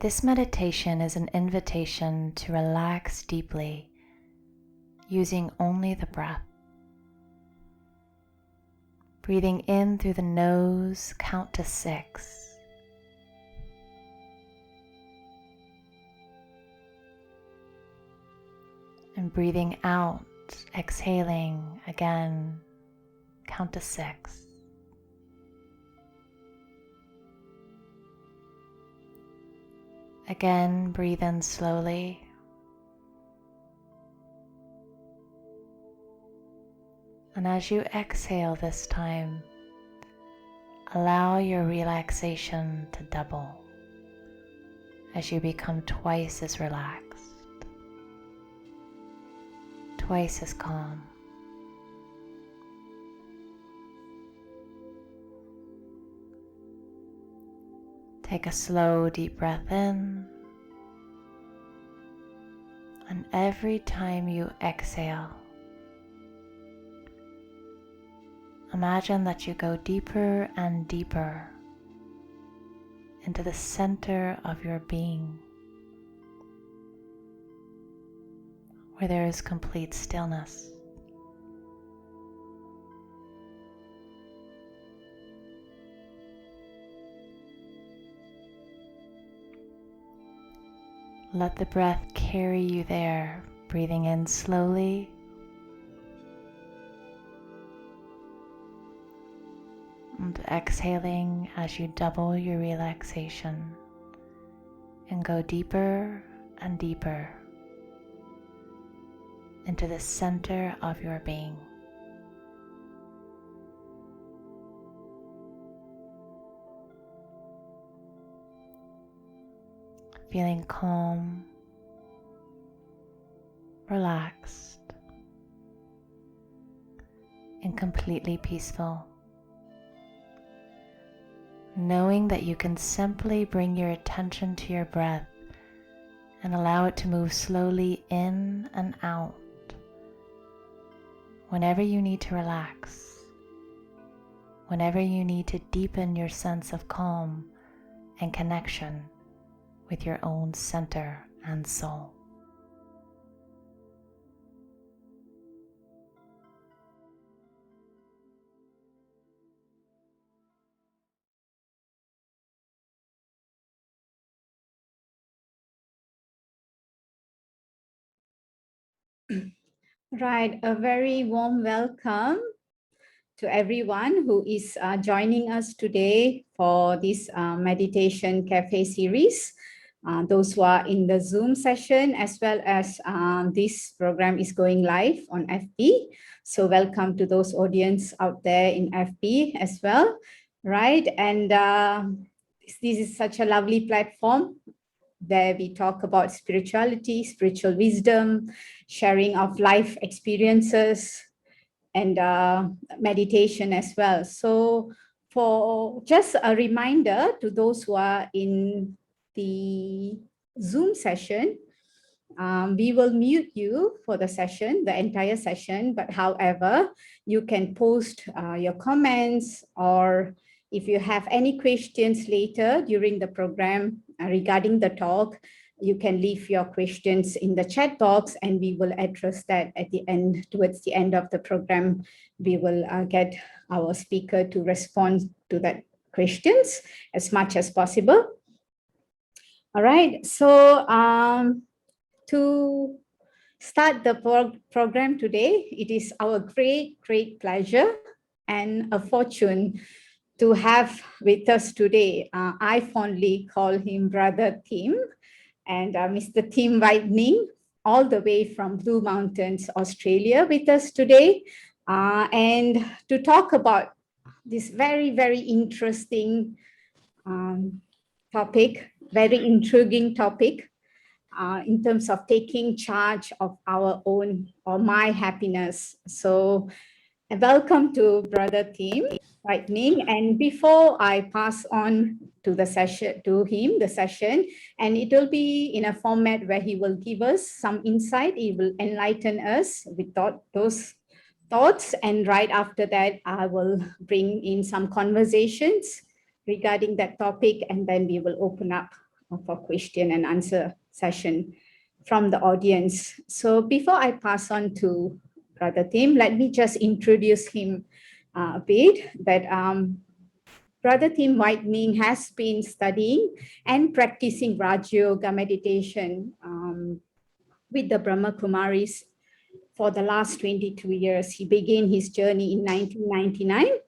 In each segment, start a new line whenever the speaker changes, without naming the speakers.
This meditation is an invitation to relax deeply, using only the breath. Breathing in through the nose, count to 6. And breathing out, exhaling again, count to 6. Again, breathe in slowly. And as you exhale this time, allow your relaxation to double as you become twice as relaxed, twice as calm. Take a slow, deep breath in, and every time you exhale, imagine that you go deeper and deeper into the center of your being, where there is complete stillness. Let the breath carry you there, breathing in slowly and exhaling as you double your relaxation and go deeper and deeper into the center of your being. Feeling calm, relaxed, and completely peaceful. Knowing that you can simply bring your attention to your breath and allow it to move slowly in and out whenever you need to relax, whenever you need to deepen your sense of calm and connection with your own center and soul.
Right, a very warm welcome to everyone who is joining us today for this meditation cafe series. Those who are in the Zoom session, as well as this program is going live on FB. So welcome to those audience out there in FB as well, right? And this is such a lovely platform where we talk about spirituality, spiritual wisdom, sharing of life experiences, and meditation as well. So for just a reminder to those who are in the Zoom session, we will mute you for the session, the entire session, but however, you can post your comments, or if you have any questions later during the program regarding the talk, you can leave your questions in the chat box and we will address that at the end. Towards the end of the program, we will get our speaker to respond to that questions as much as possible. All right, so to start the program today, it is our great pleasure and a fortune to have with us today. I fondly call him Brother Tim, and Mr. Tim Whitening, all the way from Blue Mountains, Australia, with us today, and to talk about this very interesting topic, very intriguing topic, in terms of taking charge of our own or my happiness. So welcome to Brother Tim Whitening. And before I pass on to the session, to him, the session, and it will be in a format where he will give us some insight. He will enlighten us with those thoughts. And right after that, I will bring in some conversations regarding that topic, and then we will open up for question and answer session from the audience. So before I pass on to Brother Tim, let me just introduce him a bit. That Brother Tim Whitening has been studying and practicing Raj Yoga meditation with the Brahma Kumaris for the last 22 years. He began his journey in 1999,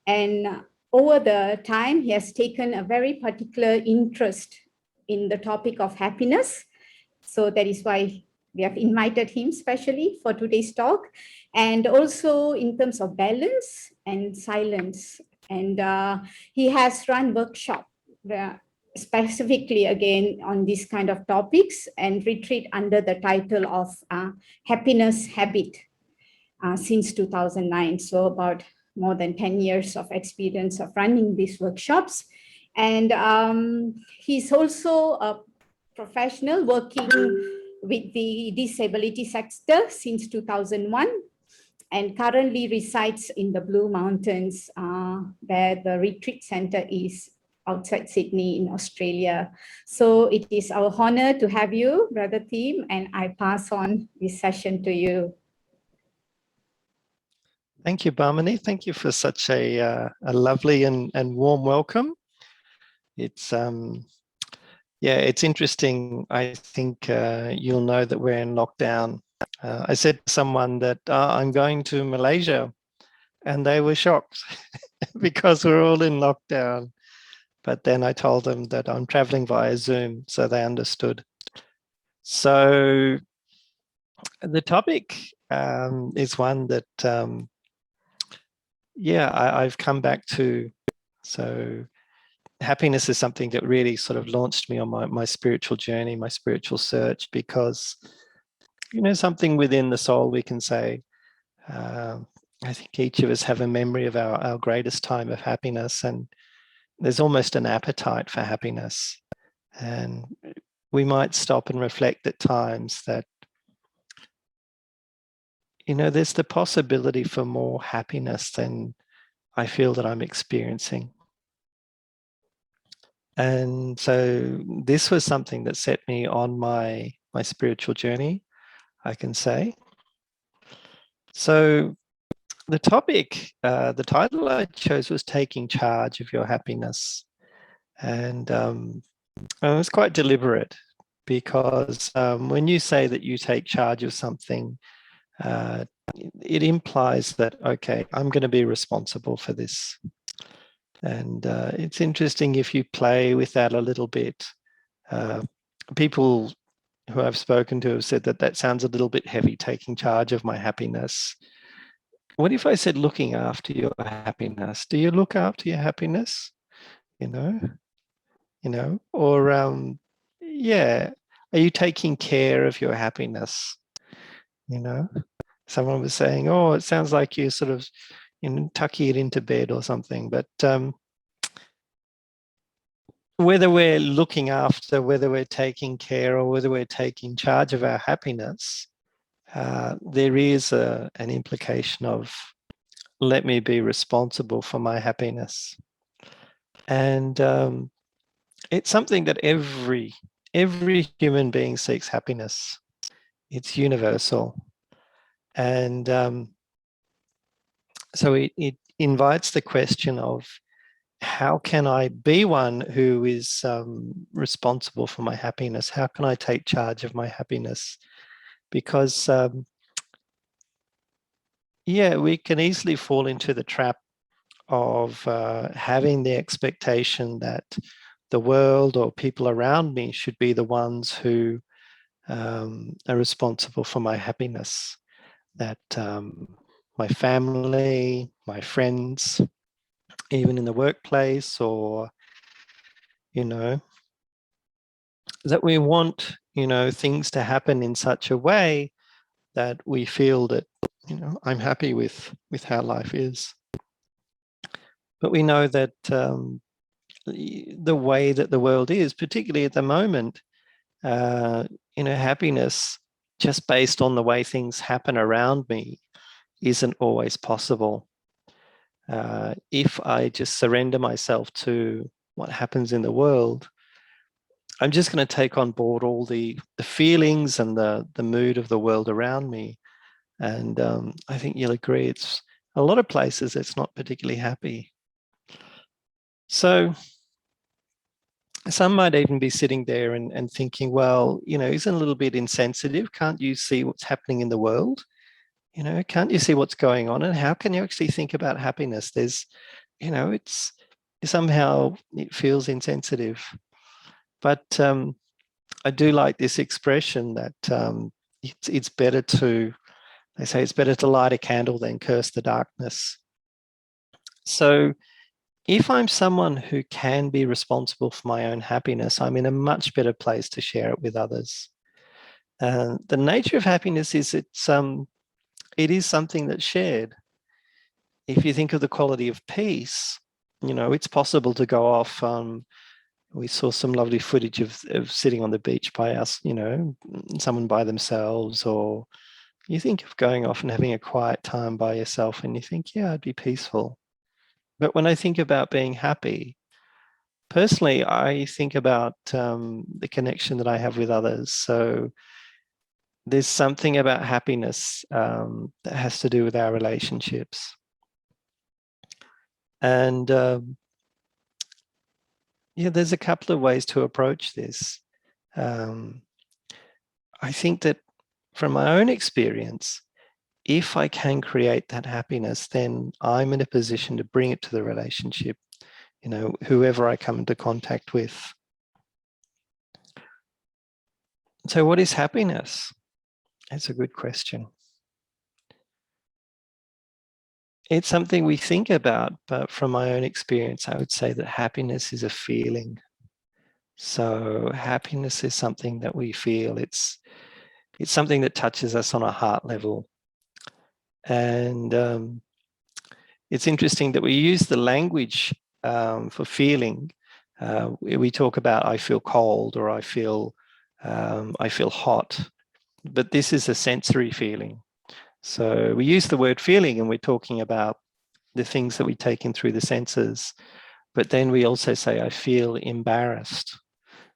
and over the time, he has taken a very particular interest in the topic of happiness. So that is why we have invited him specially for today's talk, and also in terms of balance and silence. And he has run workshop specifically again on these kind of topics and retreat under the title of Happiness Habit since 2009. So about more than 10 years of experience of running these workshops. And he's also a professional working with the disability sector since 2001 and currently resides in the Blue Mountains, where the retreat center is outside Sydney in Australia. So it is our honor to have you, Brother Tim, and I pass on this session to you.
Thank you, Bhamini. Thank you for such a lovely and warm welcome. It's yeah, it's interesting. I think you'll know that we're in lockdown. I said to someone that I'm going to Malaysia, and they were shocked because we're all in lockdown. But then I told them that I'm traveling via Zoom, so they understood. So the topic is one that, yeah, I've come back to. So happiness is something that really sort of launched me on my spiritual journey, my spiritual search, because, you know, something within the soul, we can say, I think each of us have a memory of our greatest time of happiness, and there's almost an appetite for happiness. And we might stop and reflect at times that, you know, there's the possibility for more happiness than I feel that I'm experiencing. And so this was something that set me on my spiritual journey, I can say. So the topic, the title I chose was Taking Charge of Your Happiness. And I was quite deliberate because when you say that you take charge of something, it implies that, okay, I'm going to be responsible for this. And it's interesting if you play with that a little bit. People who I've spoken to have said that that sounds a little bit heavy, taking charge of my happiness. What if I said looking after your happiness? Do you look after your happiness? You know, or yeah, are you taking care of your happiness? You know, someone was saying, oh, it sounds like you sort of, you know, tucking it into bed or something. But whether we're looking after, whether we're taking care, or whether we're taking charge of our happiness, there is an implication of, let me be responsible for my happiness. And it's something that every human being seeks happiness. It's universal. And so it invites the question of, how can I be one who is responsible for my happiness? How can I take charge of my happiness? Because, yeah, we can easily fall into the trap of having the expectation that the world or people around me should be the ones who are responsible for my happiness. That my family, my friends, even in the workplace, or, you know, that we want, you know, things to happen in such a way that we feel that, you know, I'm happy with how life is. But we know that the way that the world is, particularly at the moment, you know, happiness just based on the way things happen around me isn't always possible. If I just surrender myself to what happens in the world, I'm just going to take on board all the feelings and the mood of the world around me. And I think you'll agree, it's a lot of places it's not particularly happy. So some might even be sitting there and thinking, well, isn't a little bit insensitive? Can't you see what's happening in the world? Can't you see what's going on? And how can you actually think about happiness? There's, it's somehow it feels insensitive. But I do like this expression that it's better to, they say it's better to light a candle than curse the darkness. So if I'm someone who can be responsible for my own happiness, I'm in a much better place to share it with others. The nature of happiness is it is something that's shared. If you think of the quality of peace, it's possible to go off. We saw some lovely footage of sitting on the beach by us, someone by themselves, or you think of going off and having a quiet time by yourself and you think, yeah, I'd be peaceful. But when I think about being happy, personally, I think about the connection that I have with others. So there's something about happiness that has to do with our relationships. And yeah, there's a couple of ways to approach this. I think that from my own experience, if I can create that happiness, then I'm in a position to bring it to the relationship, whoever I come into contact with. So what is happiness? That's a good question. It's something we think about, but from my own experience, I would say that happiness is a feeling. So happiness is something that we feel. It's something that touches us on a heart level. And it's interesting that we use the language for feeling. We talk about I feel cold or I feel hot, but this is a sensory feeling. So we use the word feeling and we're talking about the things that we take in through the senses. But then we also say, I feel embarrassed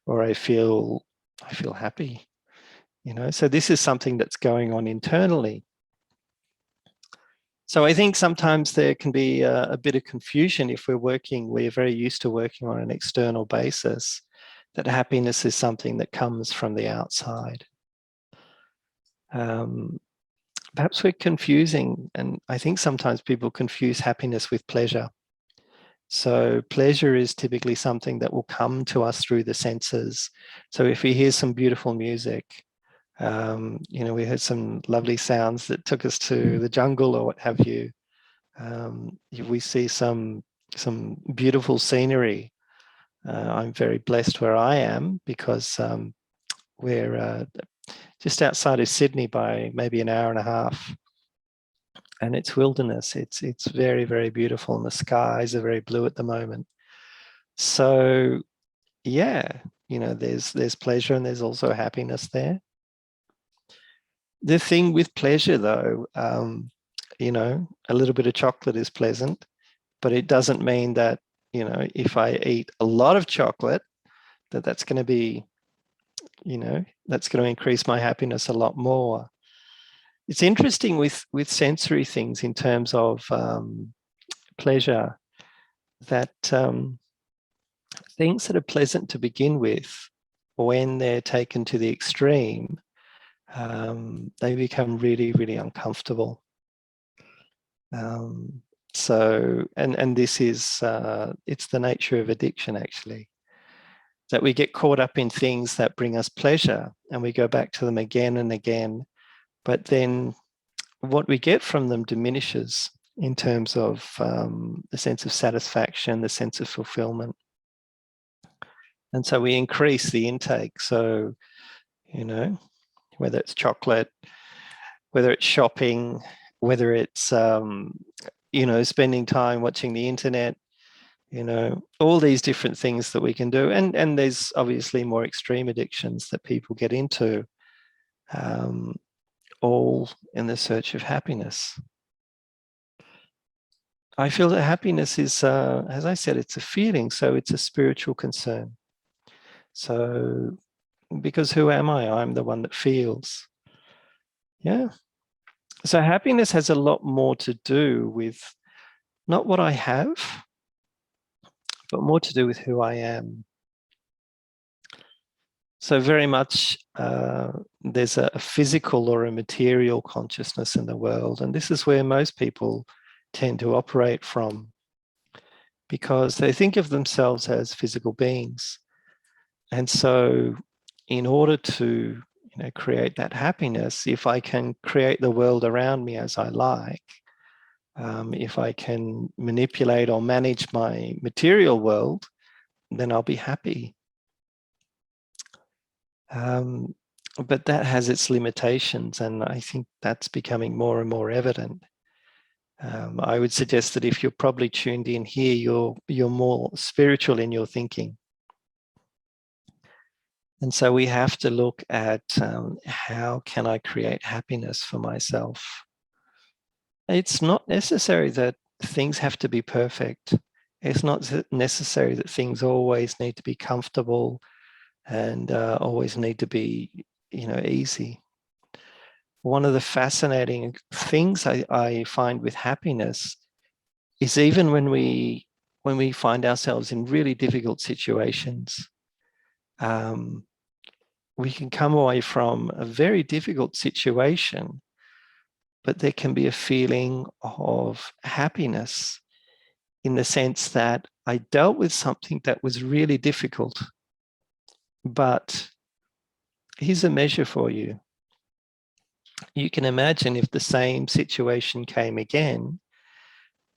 or I feel happy. So this is something that's going on internally. So I think sometimes there can be a bit of confusion if we're very used to working on an external basis, that happiness is something that comes from the outside. Perhaps we're confusing, and I think sometimes people confuse happiness with pleasure. So pleasure is typically something that will come to us through the senses. So if we hear some beautiful music, we heard some lovely sounds that took us to the jungle or what have you. If we see some beautiful scenery, I'm very blessed where I am because we're just outside of Sydney by maybe an hour and a half. And it's wilderness. It's very, very beautiful, and the skies are very blue at the moment. So yeah, there's pleasure and there's also happiness there. The thing with pleasure, though, a little bit of chocolate is pleasant, but it doesn't mean that if I eat a lot of chocolate, that's going to be, that's going to increase my happiness a lot more. It's interesting with sensory things in terms of pleasure, that things that are pleasant to begin with, when they're taken to the extreme, they become really, really uncomfortable. So, and this is, it's the nature of addiction, actually, that we get caught up in things that bring us pleasure and we go back to them again and again. But then what we get from them diminishes in terms of the sense of satisfaction, the sense of fulfillment. And so we increase the intake. So, whether it's chocolate, whether it's shopping, whether it's, spending time watching the internet, all these different things that we can do. And there's obviously more extreme addictions that people get into, all in the search of happiness. I feel that happiness is, as I said, it's a feeling, so it's a spiritual concern. So, because who am I? I'm the one that feels. Yeah. So happiness has a lot more to do with not what I have, but more to do with who I am. So very much there's a physical or a material consciousness in the world. And this is where most people tend to operate from, because they think of themselves as physical beings. And so in order to create that happiness, if I can create the world around me as I like, if I can manipulate or manage my material world, then I'll be happy. But that has its limitations, and I think that's becoming more and more evident. I would suggest that if you're probably tuned in here, you're more spiritual in your thinking. And so we have to look at how can I create happiness for myself? It's not necessary that things have to be perfect. It's not necessary that things always need to be comfortable and always need to be, easy. One of the fascinating things I find with happiness is even when we find ourselves in really difficult situations, we can come away from a very difficult situation, but there can be a feeling of happiness in the sense that I dealt with something that was really difficult, but here's a measure for you. You can imagine if the same situation came again,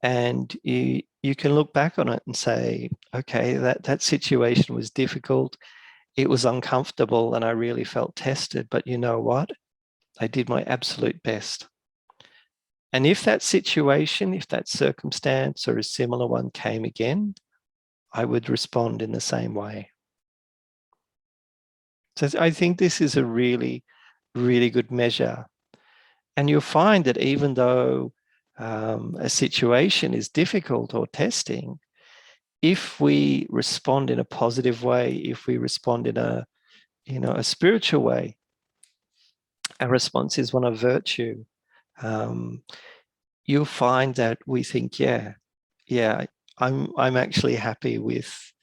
and you can look back on it and say, okay, that situation was difficult, it was uncomfortable, and I really felt tested, but you know what? I did my absolute best. And if that situation, if that circumstance or a similar one came again, I would respond in the same way. So I think this is a really, really good measure. And you'll find that even though a situation is difficult or testing, if we respond in a positive way, if we respond in a spiritual way, our response is one of virtue. You'll find that we think, yeah, I'm actually happy with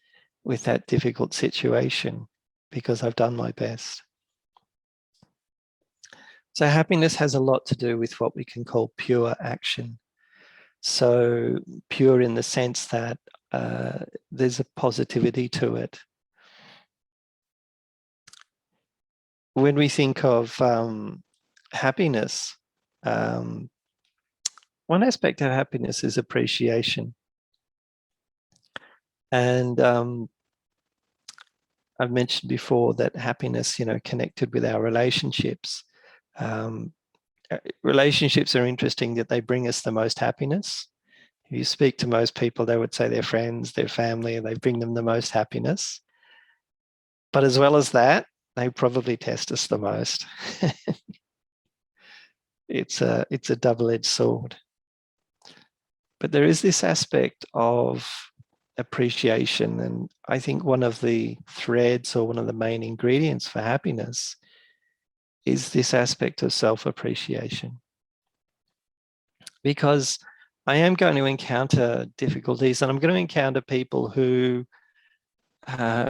that difficult situation because I've done my best. So happiness has a lot to do with what we can call pure action. So pure in the sense that there's a positivity to it. When we think of happiness, one aspect of happiness is appreciation. And I've mentioned before that happiness, connected with our relationships. Relationships are interesting that they bring us the most happiness. If you speak to most people, they would say their friends, their family, they bring them the most happiness. But as well as that, they probably test us the most. It's a double-edged sword. But there is this aspect of appreciation. And I think one of the threads or one of the main ingredients for happiness is this aspect of self-appreciation. Because I am going to encounter difficulties, and I'm going to encounter people who,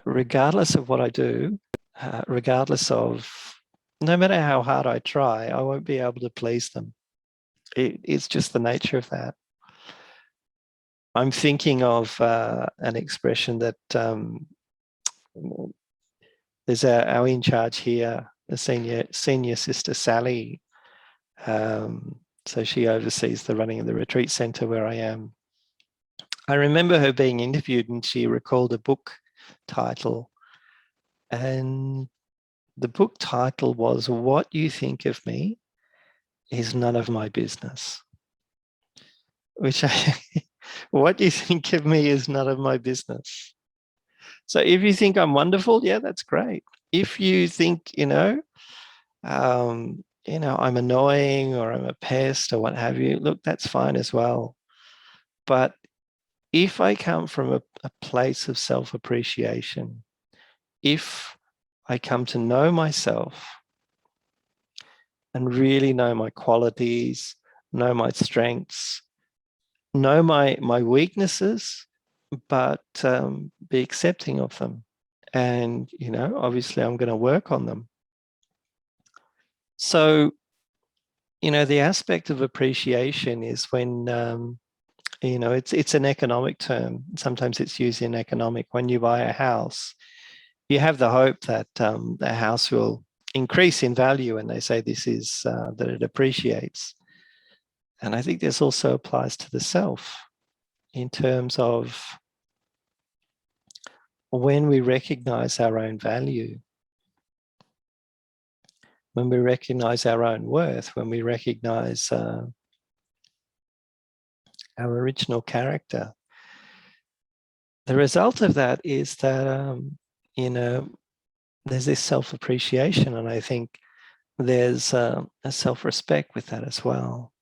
regardless of what I do, regardless of, no matter how hard I try, I won't be able to please them. It's just the nature of that. I'm thinking of an expression that there's our in charge here, the senior sister Sally. So she oversees the running of the retreat center where I am. I remember her being interviewed, and she recalled a book title, and the book title was "What You Think of Me Is None of My Business." Which what you think of me is none of my business. So if you think I'm wonderful, yeah, that's great. If you think, I'm annoying or I'm a pest or what have you, look, that's fine as well. But if I come from a place of self-appreciation, if I come to know myself and really know my qualities, know my strengths, know my weaknesses, but be accepting of them. And, obviously I'm going to work on them. So, the aspect of appreciation is when, it's an economic term. Sometimes it's used in economic. When you buy a house, you have the hope that the house will increase in value, and they say this is that it appreciates. And I think this also applies to the self in terms of when we recognize our own value, when we recognize our own worth, when we recognize our original character. The result of that is that, there's this self-appreciation, and I think there's a self-respect with that as well.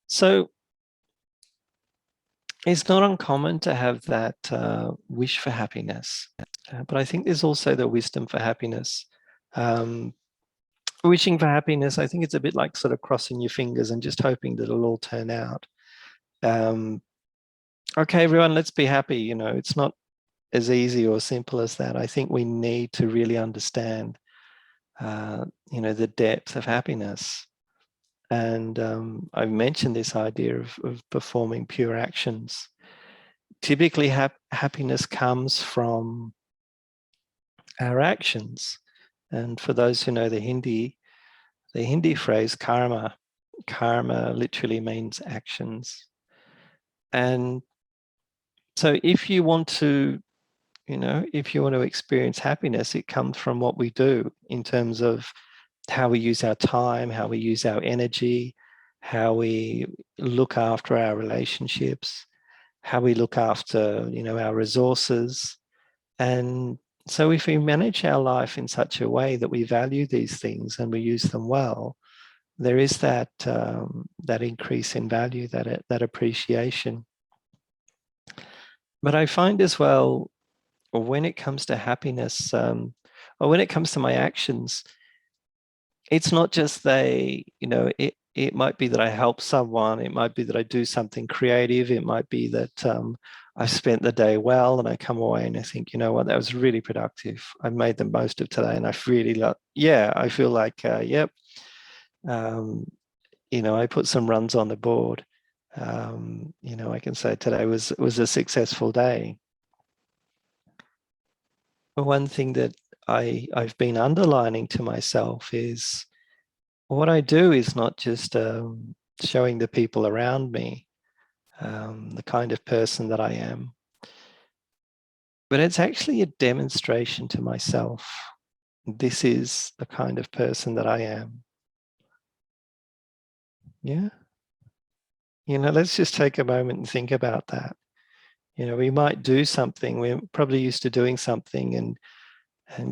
So it's not uncommon to have that wish for happiness, but I think there's also the wisdom for happiness. Wishing for happiness, I think it's a bit like sort of crossing your fingers and just hoping that it'll all turn out. Okay, everyone, let's be happy. It's not as easy or simple as that. I think we need to really understand, the depth of happiness. And I've mentioned this idea of performing pure actions. Typically, happiness comes from our actions. And for those who know the Hindi phrase karma literally means actions. And so if you want to experience happiness, it comes from what we do in terms of how we use our time, how we use our energy, how we look after our relationships, how we look after, our resources. And so if we manage our life in such a way that we value these things and we use them well, there is that increase in value, that appreciation. But I find as well, when it comes to happiness, or when it comes to my actions, it's not just it might be that I help someone, it might be that I do something creative, it might be that I spent the day well and I come away and I think, you know what, that was really productive. I made the most of today and I've really I feel like, yep, I put some runs on the board. I can say today was a successful day. One thing that I've been underlining to myself is what I do is not just showing the people around me the kind of person that I am, but it's actually a demonstration to myself. This is the kind of person that I am. Yeah. Let's just take a moment and think about that. We might do something. We're probably used to doing something and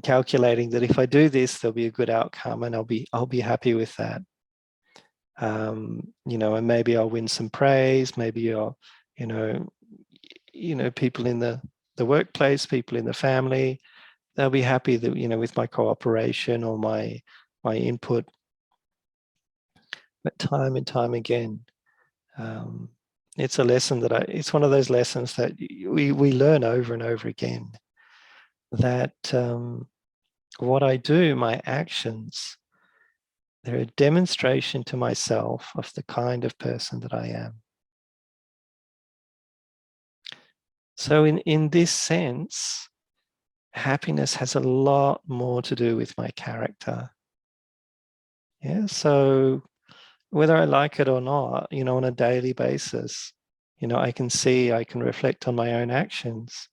calculating that if I do this, there'll be a good outcome and I'll be happy with that. And maybe I'll win some praise. Maybe I'll, people in the workplace, people in the family, they'll be happy that, with my cooperation or my input. But time and time again, it's a lesson it's one of those lessons that we learn over and over again, that what I do, my actions, they're a demonstration to myself of the kind of person that I am. So in this sense, happiness has a lot more to do with my character. Yeah, so whether I like it or not, on a daily basis, I can reflect on my own actions.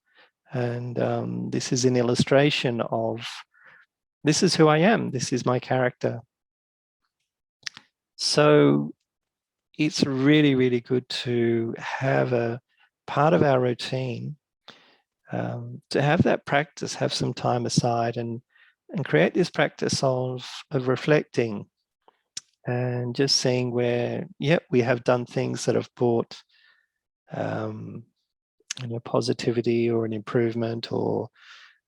And this is an illustration of, this is who I am, this is my character. So it's really, really good to have a part of our routine, to have that practice, have some time aside and create this practice of reflecting and just seeing where, we have done things that have brought positivity or an improvement, or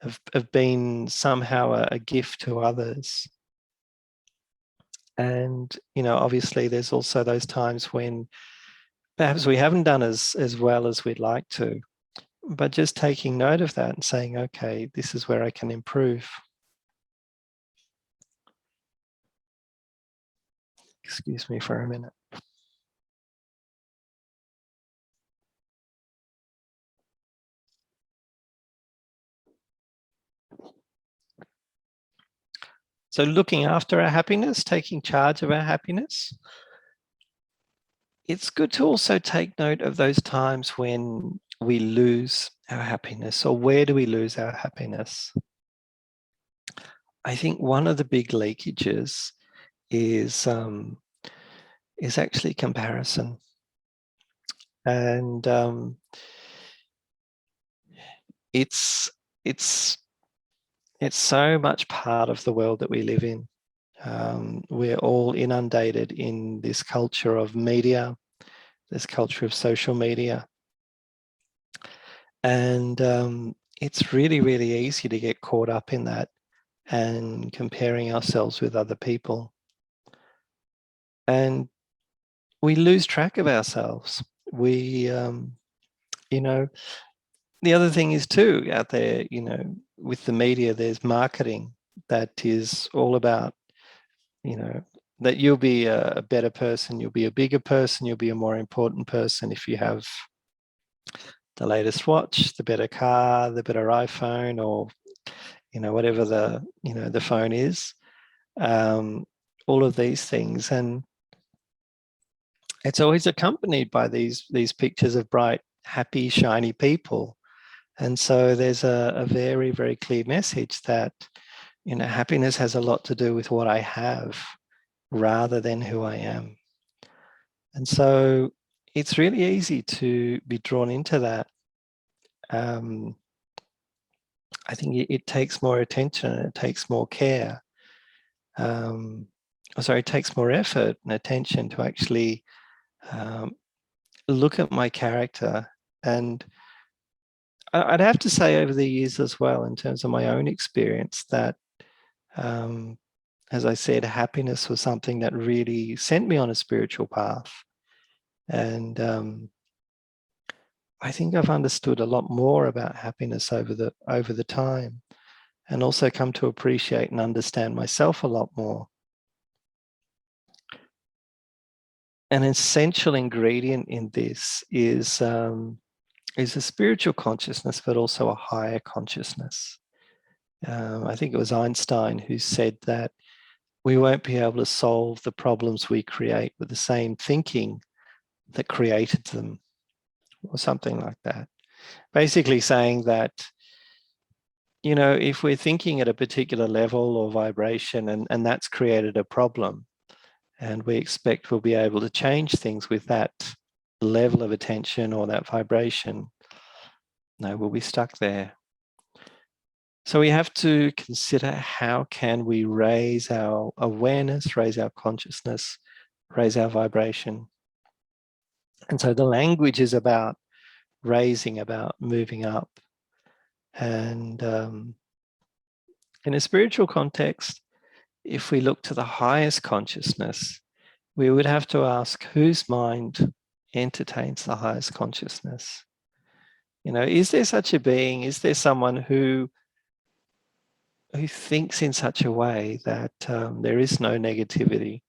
have been somehow a gift to others. And, obviously there's also those times when perhaps we haven't done as well as we'd like to, but just taking note of that and saying, okay, this is where I can improve. Excuse me for a minute. So looking after our happiness, taking charge of our happiness. It's good to also take note of those times when we lose our happiness, or where do we lose our happiness? I think one of the big leakages is actually comparison. And it's so much part of the world that we live in. We're all inundated in this culture of media, this culture of social media. And it's really, really easy to get caught up in that and comparing ourselves with other people. And we lose track of ourselves. We, the other thing is too, out there, with the media, there's marketing that is all about, that you'll be a better person, you'll be a bigger person, you'll be a more important person if you have the latest watch, the better car, the better iPhone, or whatever the phone is. All of these things, and it's always accompanied by these pictures of bright, happy, shiny people. And so there's a very, very clear message that happiness has a lot to do with what I have rather than who I am. And so it's really easy to be drawn into that. I think it takes more attention, it takes more care. It takes more effort and attention to actually look at my character. And I'd have to say over the years as well, in terms of my own experience, that as I said, happiness was something that really sent me on a spiritual path. And I think I've understood a lot more about happiness over the time, and also come to appreciate and understand myself a lot more. An essential ingredient in this is a spiritual consciousness, but also a higher consciousness. I think it was Einstein who said that we won't be able to solve the problems we create with the same thinking that created them, or something like that. Basically saying that, if we're thinking at a particular level or vibration, and that's created a problem, and we expect we'll be able to change things with that level of attention or that vibration, no, we'll be stuck there. So we have to consider, how can we raise our awareness, raise our consciousness, raise our vibration? And so the language is about raising, about moving up. And in a spiritual context, if we look to the highest consciousness, we would have to ask, whose mind entertains the highest consciousness? Is there such a being? Is there someone who thinks in such a way that there is no negativity,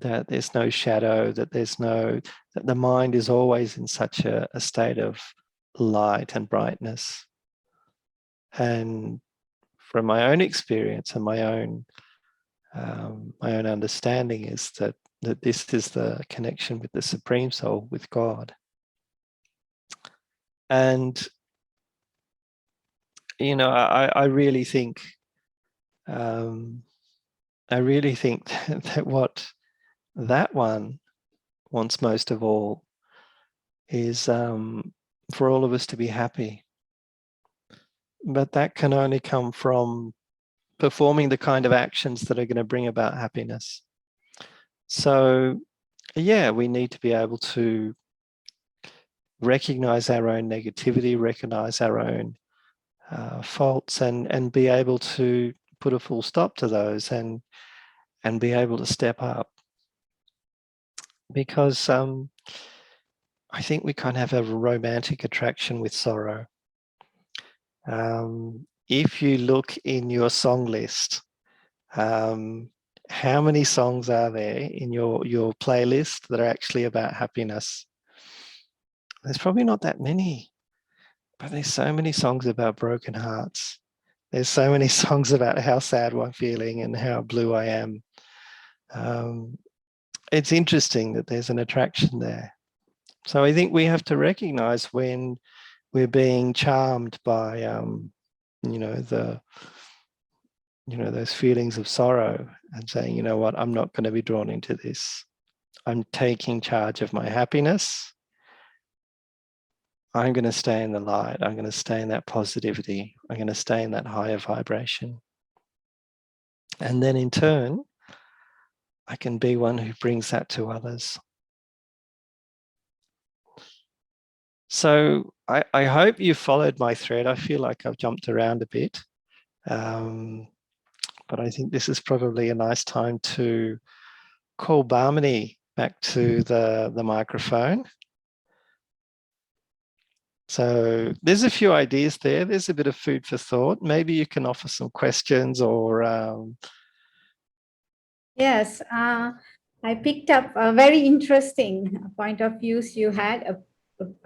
that there's no shadow, that the mind is always in such a state of light and brightness? And from my own experience and my own understanding is that this is the connection with the Supreme Soul, with God. And I really think that what that one wants most of all is for all of us to be happy. But that can only come from performing the kind of actions that are going to bring about happiness. So, yeah, we need to be able to recognize our own negativity, recognize our own faults, and be able to put a full stop to those and be able to step up. Because I think we kind of have a romantic attraction with sorrow. If you look in your song list, how many songs are there in your playlist that are actually about happiness? There's probably not that many, but there's so many songs about broken hearts. There's so many songs about how sad I'm feeling and how blue I am. It's interesting that there's an attraction there. So I think we have to recognize when we're being charmed by, those feelings of sorrow, and saying, you know what, I'm not going to be drawn into this. I'm taking charge of my happiness. I'm going to stay in the light. I'm going to stay in that positivity. I'm going to stay in that higher vibration. And then in turn, I can be one who brings that to others. So I hope you followed my thread. I feel like I've jumped around a bit. But I think this is probably a nice time to call Barmani back to the microphone. So there's a few ideas there. There's a bit of food for thought. Maybe you can offer some questions or...
Yes, I picked up a very interesting point of views. You had a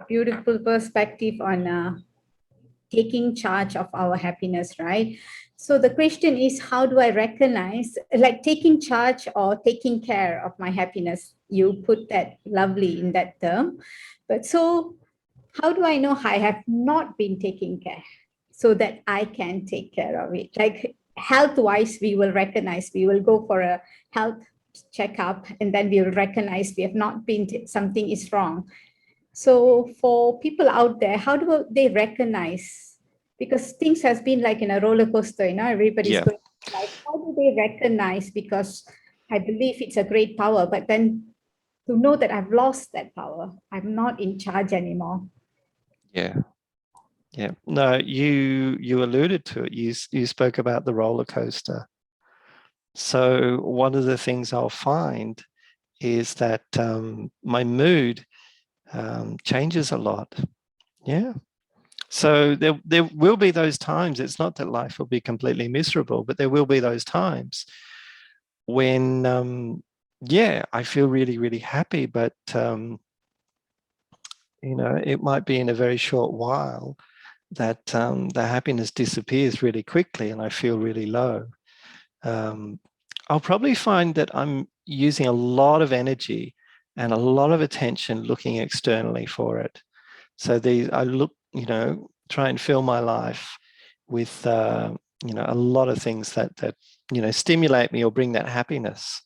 beautiful perspective on taking charge of our happiness, right? So the question is, how do I recognize, like taking charge or taking care of my happiness? You put that lovely in that term. But so how do I know I have not been taking care so that I can take care of it? Like health-wise, we will recognize, we will go for a health checkup, and then we will recognize we have not been, something is wrong. So for people out there, how do they recognize? Because things has been like in a roller coaster, everybody's going like, how do they recognize? Because I believe it's a great power, but then to know that I've lost that power, I'm not in charge anymore.
Yeah. No, you alluded to it. You spoke about the roller coaster. So one of the things I'll find is that my mood changes a lot. Yeah. So there will be those times. It's not that life will be completely miserable, but there will be those times when, I feel really, really happy, but, it might be in a very short while that the happiness disappears really quickly and I feel really low. I'll probably find that I'm using a lot of energy and a lot of attention looking externally for it. So I look, try and fill my life with, a lot of things that stimulate me or bring that happiness.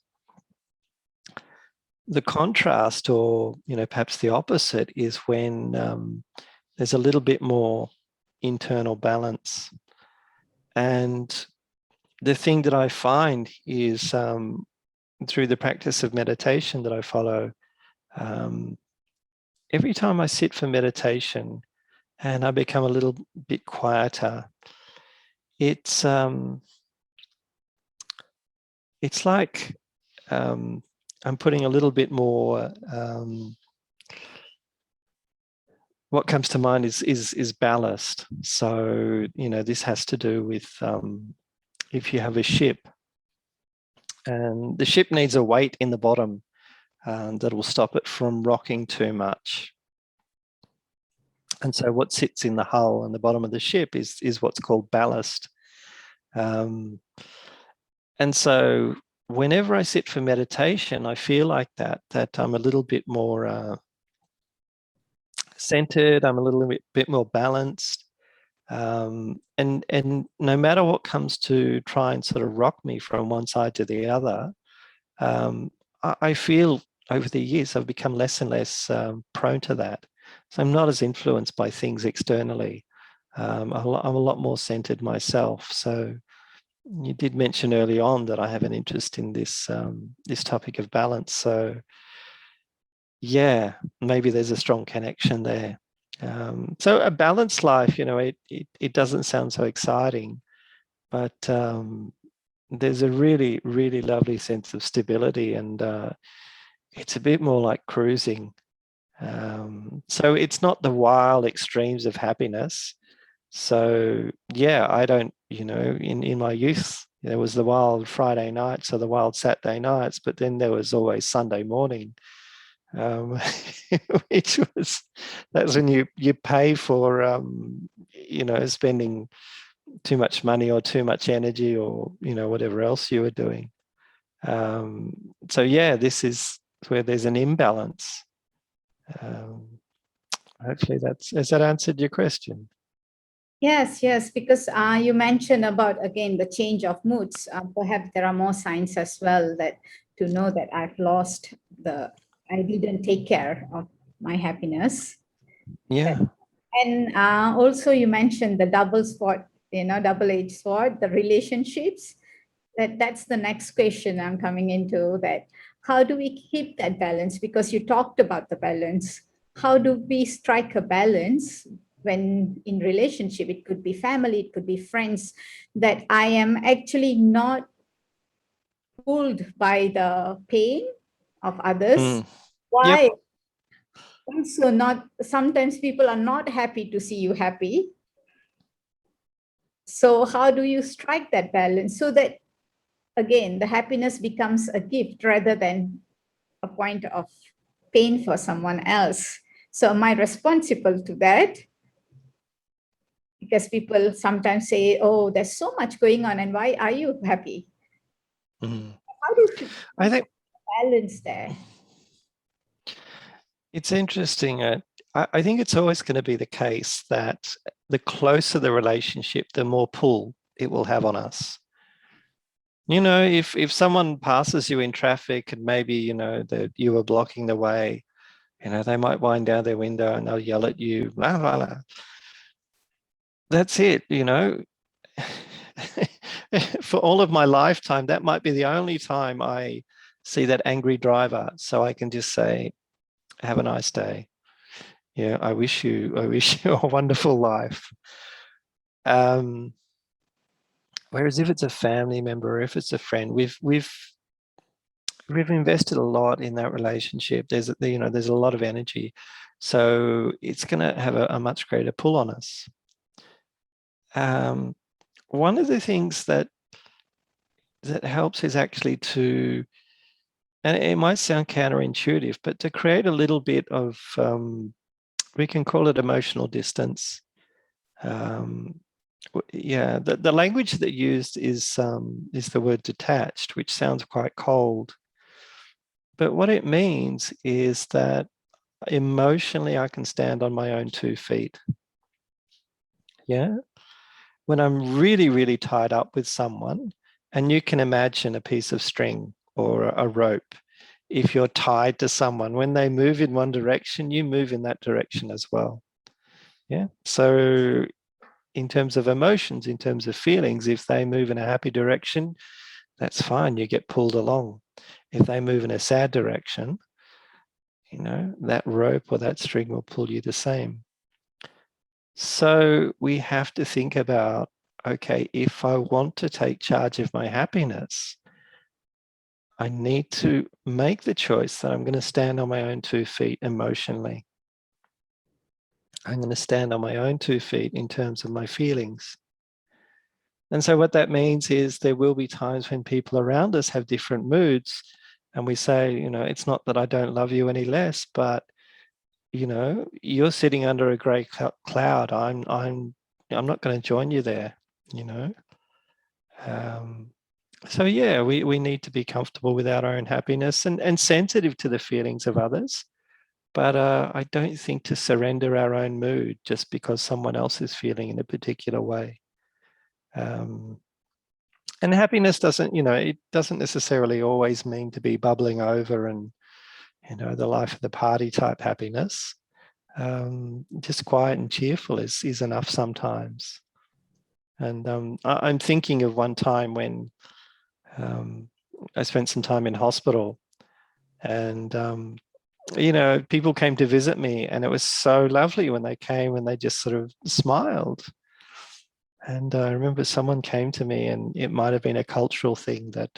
The contrast, or, perhaps the opposite, is when there's a little bit more internal balance. And the thing that I find is through the practice of meditation that I follow, every time I sit for meditation and I become a little bit quieter, it's like I'm putting a little bit more. What comes to mind is ballast. So this has to do with if you have a ship, and the ship needs a weight in the bottom that will stop it from rocking too much. And so what sits in the hull and the bottom of the ship is what's called ballast. And so whenever I sit for meditation, I feel like that I'm a little bit more centered, I'm a little bit more balanced. And no matter what comes to try and sort of rock me from one side to the other, I feel over the years I've become less and less prone to that. So I'm not as influenced by things externally. I'm a lot more centered myself. So you did mention early on that I have an interest in this this topic of balance. So yeah, maybe there's a strong connection there. So a balanced life, it doesn't sound so exciting, but there's a really, really lovely sense of stability, and it's a bit more like cruising. So it's not the wild extremes of happiness. So yeah, I don't, in my youth, there was the wild Friday nights or the wild Saturday nights, but then there was always Sunday morning, um, which was, that's when you pay for, spending too much money or too much energy or, whatever else you were doing. So yeah, this is where there's an imbalance. Um, Hopefully has that answered your question?
Yes, yes, because you mentioned about, again, the change of moods. Perhaps there are more signs as well that to know that I didn't take care of my happiness.
Yeah.
And also you mentioned the double-edged sword, the relationships. That's the next question I'm coming into, that how do we keep that balance? Because you talked about the balance. How do we strike a balance when in relationship? It could be family, it could be friends, that I am actually not pulled by the pain of others.
Mm. Yep.
Why? Also, not sometimes people are not happy to see you happy. So how do you strike that balance so that, again, the happiness becomes a gift rather than a point of pain for someone else? So am I responsible to that? Because people sometimes say, oh, there's so much going on, and why are you happy?
Mm.
How do you
I think
balance there?
it's interesting. I think it's always going to be the case that the closer the relationship, the more pull it will have on us. If someone passes you in traffic and maybe, that you were blocking the way, they might wind down their window and they'll yell at you, blah, blah, blah. That's it, For all of my lifetime, that might be the only time I see that angry driver. So I can just say, have a nice day. Yeah, I wish you a wonderful life. Whereas if it's a family member or if it's a friend, we've invested a lot in that relationship. There's a lot of energy, so it's going to have a much greater pull on us. One of the things that helps is actually to, and it might sound counterintuitive, but to create a little bit of, we can call it emotional distance. Yeah, the language that used is the word detached, which sounds quite cold. But what it means is that emotionally I can stand on my own 2 feet. Yeah. When I'm really, really tied up with someone, and you can imagine a piece of string or a rope, if you're tied to someone, when they move in one direction, you move in that direction as well. Yeah. So in terms of emotions, in terms of feelings, if they move in a happy direction, that's fine. You get pulled along. If they move in a sad direction, that rope or that string will pull you the same. So we have to think about, okay, if I want to take charge of my happiness, I need to make the choice that I'm going to stand on my own 2 feet emotionally. I'm going to stand on my own 2 feet in terms of my feelings. And so what that means is there will be times when people around us have different moods, and we say, it's not that I don't love you any less, but you're sitting under a grey cloud. I'm not going to join you there. You know. So yeah, we need to be comfortable with our own happiness and sensitive to the feelings of others. But I don't think to surrender our own mood just because someone else is feeling in a particular way. And happiness doesn't, it doesn't necessarily always mean to be bubbling over and, the life of the party type happiness. Just quiet and cheerful is enough sometimes. And I'm thinking of one time when I spent some time in hospital, and people came to visit me, and it was so lovely when they came and they just sort of smiled. And I remember someone came to me, and it might have been a cultural thing that,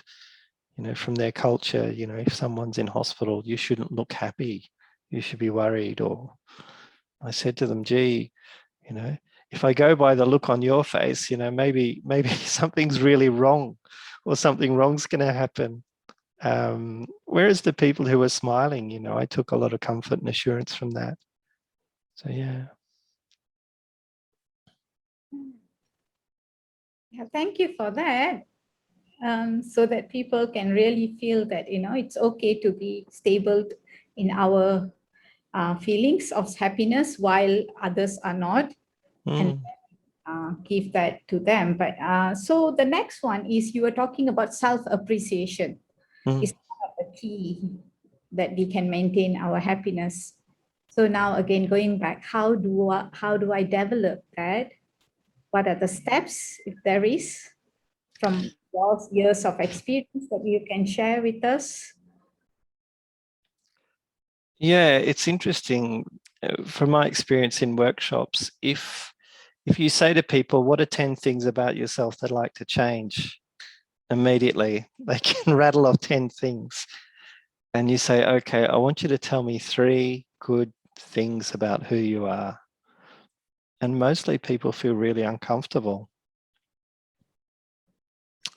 from their culture, if someone's in hospital, you shouldn't look happy. You should be worried. Or I said to them, gee, if I go by the look on your face, maybe something's really wrong, or something wrong's going to happen. Whereas the people who were smiling, I took a lot of comfort and assurance from that. So, yeah.
Yeah, thank you for that. So that people can really feel that, it's okay to be stable in our feelings of happiness while others are not, and
Mm,
give that to them. But so the next one is, you were talking about self-appreciation.
mm.
Is the key that we can maintain our happiness. So now again, going back, how do I develop that? What are the steps, if there is, from your years of experience that you can share with us?
Yeah, it's interesting. From my experience in workshops, if you say to people, what are 10 things about yourself they'd like to change, immediately they can rattle off 10 things. And you say, okay, I want you to tell me 3 good things about who you are. And mostly people feel really uncomfortable.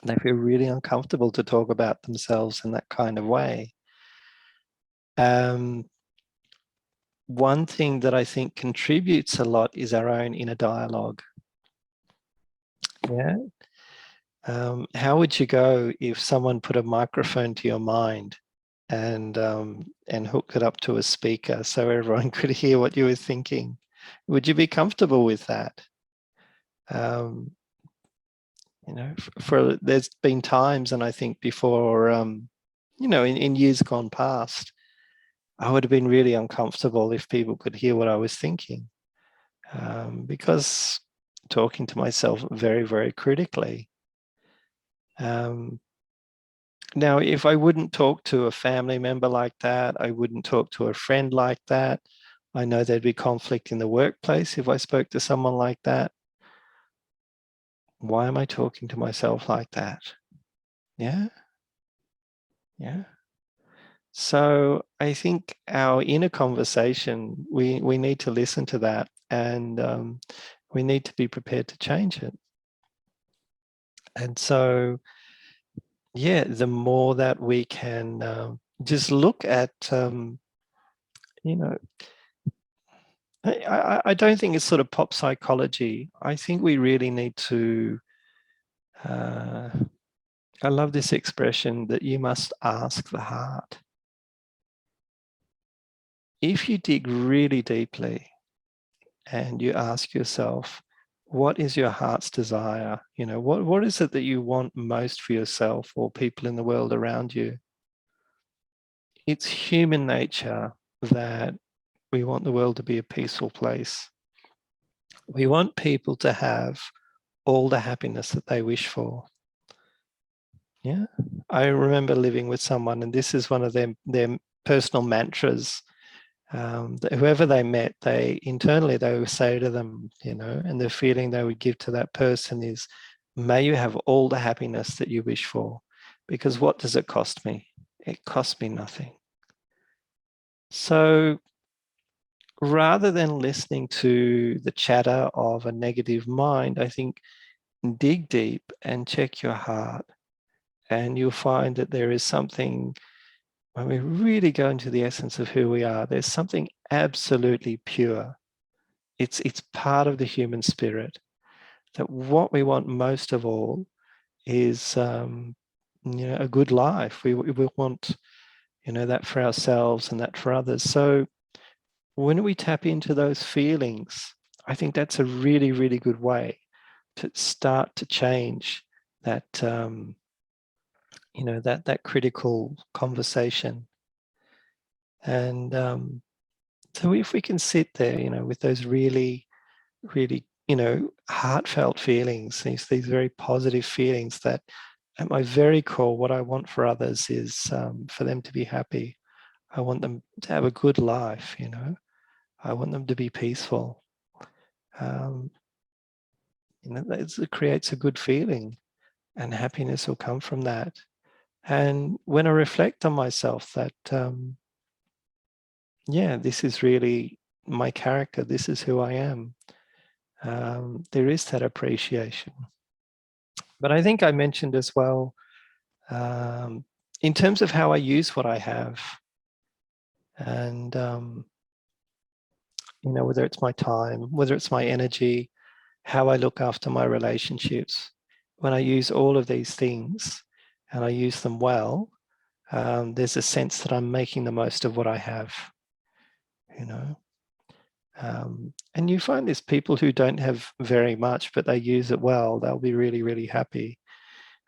They feel really uncomfortable to talk about themselves in that kind of way. One thing that I think contributes a lot is our own inner dialogue. Yeah. How would you go if someone put a microphone to your mind and hooked it up to a speaker so everyone could hear what you were thinking? Would you be comfortable with that? For there's been times, and I think before, in years gone past, I would have been really uncomfortable if people could hear what I was thinking, because talking to myself very, very critically. Now, if I wouldn't talk to a family member like that, I wouldn't talk to a friend like that. I know there'd be conflict in the workplace if I spoke to someone like that. Why am I talking to myself like that? Yeah, yeah. So I think our inner conversation, we need to listen to that, and we need to be prepared to change it. And so, yeah, the more that we can just look at, you know, I don't think it's sort of pop psychology. I think we really need to, I love this expression that you must ask the heart. If you dig really deeply and you ask yourself, what is your heart's desire? What is it that you want most for yourself or people in the world around you? It's human nature that we want the world to be a peaceful place. We want people to have all the happiness that they wish for. Yeah. I remember living with someone, and this is one of their personal mantras. That whoever they met, they internally they would say to them, and the feeling they would give to that person is, may you have all the happiness that you wish for, because what does it cost me? It costs me nothing. So rather than listening to the chatter of a negative mind, I think dig deep and check your heart, and you'll find that there is something. When we really go into the essence of who we are, there's something absolutely pure. It's part of the human spirit, that what we want most of all is a good life. We want that for ourselves and that for others. So when we tap into those feelings, I think that's a really, really good way to start to change that that critical conversation. And so if we can sit there, with those really, really, heartfelt feelings, these very positive feelings, that at my very core, what I want for others is for them to be happy. I want them to have a good life, you know. I want them to be peaceful. You know, it creates a good feeling, and happiness will come from that. And when I reflect on myself, that yeah, this is really my character. This is who I am. There is that appreciation. But I think I mentioned as well, in terms of how I use what I have, and you know, whether it's my time, whether it's my energy, how I look after my relationships. When I use all of these things and I use them well, there's a sense that I'm making the most of what I have, you know. And you find there's people who don't have very much, but they use it well. They'll be really, really happy.